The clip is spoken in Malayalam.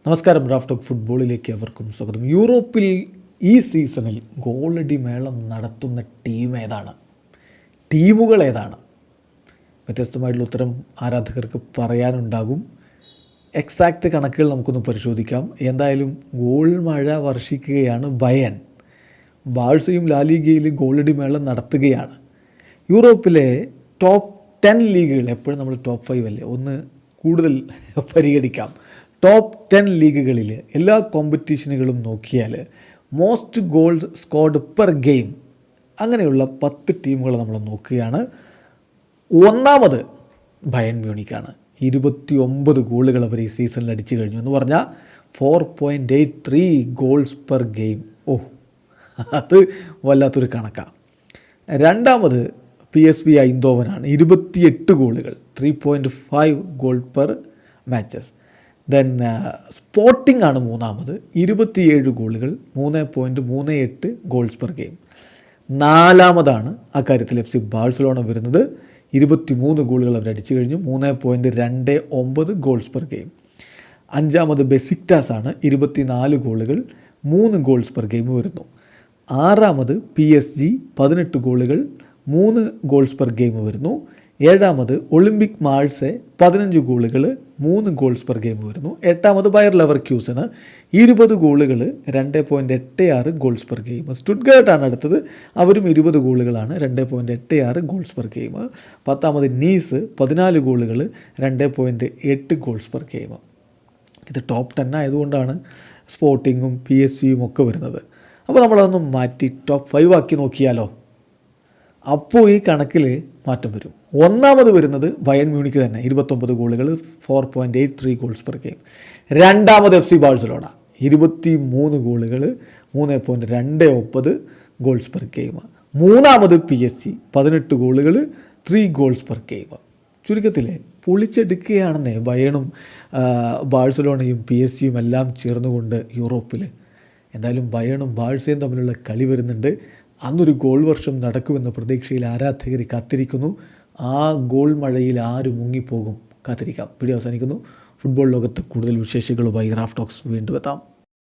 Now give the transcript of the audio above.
നമസ്കാരം. റാഫ് ടോക്ക് ഫുട്ബോളിലേക്ക് അവർക്കും സ്വാഗതം. യൂറോപ്പിൽ ഈ സീസണിൽ ഗോളടി മേളം നടത്തുന്ന ടീമുകൾ ഏതാണ്? വ്യത്യസ്തമായിട്ടുള്ള ഉത്തരം ആരാധകർക്ക് പറയാനുണ്ടാകും. എക്സാക്റ്റ് കണക്കുകൾ നമുക്കൊന്ന് പരിശോധിക്കാം. എന്തായാലും ഗോൾ മഴ വർഷിക്കുകയാണ് ബയേൺ. ബാഴ്സയും ലാലിഗയിൽ ഗോളടി മേളം നടത്തുകയാണ്. യൂറോപ്പിലെ ടോപ്പ് 10 ലീഗുകൾ, എപ്പോഴും നമ്മൾ ടോപ്പ് 5 അല്ലേ, ഒന്ന് കൂടുതൽ പരിഗണിക്കാം. ടോപ്പ് 10 ലീഗുകളിൽ എല്ലാ കോമ്പറ്റീഷനുകളും നോക്കിയാൽ most goals scored per game അങ്ങനെയുള്ള 10 ടീമുകൾ നമ്മൾ നോക്കുകയാണ്. ഒന്നാമത് ബയേൺ മ്യൂണിക്കാണ്. 29 ഗോളുകൾ അവർ ഈ സീസണിൽ അടിച്ചു കഴിഞ്ഞു എന്ന് പറഞ്ഞാൽ 4.83 ഗോൾസ് പെർ ഗെയിം. അത് വല്ലാത്തൊരു കണക്കാണ്. രണ്ടാമത് PSV ഐന്തോവനാണ്. 28 ഗോളുകൾ, 3.5 goal per matches. Then sporting ആണ് മൂന്നാമത്, 27 ഗോളുകൾ, 3.38 ഗോൾസ് പെർ ഗെയിം. നാലാമതാണ് അക്കാര്യത്തിൽ FC ബാഴ്സലോണ വരുന്നത്. 23 ഗോളുകൾ അവർ അടിച്ചു കഴിഞ്ഞു, 3.29 ഗോൾസ് പെർ ഗെയിം. അഞ്ചാമത് ബെസിക്ടാസ് ആണ്, 24 ഗോളുകൾ, 3 ഗോൾസ് പെർ ഗെയിം വരുന്നു. ആറാമത് PSG, 18 ഗോളുകൾ, 3 ഗോൾസ് പെർ ഗെയിം വരുന്നു. ഏഴാമത് ഒളിമ്പിക് മാഴ്സെ, 15 ഗോളുകൾ, 3 ഗോൾസ് പെർ ഗെയിം വരുന്നു. എട്ടാമത് ബയർ ലെവർക്യൂസന് 20 ഗോളുകൾ, 2.86 ഗോൾസ് പെർ ഗെയിം. സ്റ്റുട്ട്ഗാർട്ടാണ് അടുത്തത്, അവരും 20 ഗോളുകളാണ്, 2.86 ഗോൾസ് പെർ ഗെയിം. പത്താമത് നീസ്, 14 ഗോളുകൾ, 2.8 ഗോൾസ് പെർ ഗെയിം. ഇത് ടോപ്പ് 10 ആയതുകൊണ്ടാണ് സ്പോർട്ടിങ്ങും PSVയും ഒക്കെ വരുന്നത്. അപ്പോൾ നമ്മളതൊന്നും മാറ്റി ടോപ്പ് 5 ആക്കി നോക്കിയാലോ? അപ്പോൾ ഈ കണക്കിൽ മാറ്റം വരും. ഒന്നാമത് വരുന്നത് ബയേൺ മ്യൂണിക്ക് തന്നെ, 29 ഗോളുകൾ, 4.83 ഗോൾസ് പെർ ഗെയിം. രണ്ടാമത് FC ബാഴ്സലോണ, 23 ഗോളുകൾ, 3.29 ഗോൾസ് പെർ ഗെയിം. മൂന്നാമത് PSG, 18 ഗോളുകൾ, 3 ഗോൾസ് പെർ ഗെയിം. ചുരുക്കത്തിൽ പൊളിച്ചെടുക്കുകയാണെന്നേ ബയേണും ബാഴ്സലോണയും PSVയും എല്ലാം ചേർന്നുകൊണ്ട് യൂറോപ്പിൽ. എന്തായാലും ബയേണും ബാഴ്സയും തമ്മിലുള്ള കളി വരുന്നുണ്ട്. അന്നൊരു ഗോൾ വർഷം നടക്കുമെന്ന പ്രതീക്ഷയിൽ ആരാധകർ കാത്തിരിക്കുന്നു. ആ ഗോൾ മഴയിൽ ആര് മുങ്ങിപ്പോകും? കാത്തിരിക്കാം. വീഡിയോ അവസാനിക്കുന്നു. ഫുട്ബോൾ ലോകത്ത് കൂടുതൽ വിശേഷങ്ങളുമായി റാഫ് ടോക്സ് വീണ്ടും എത്താം.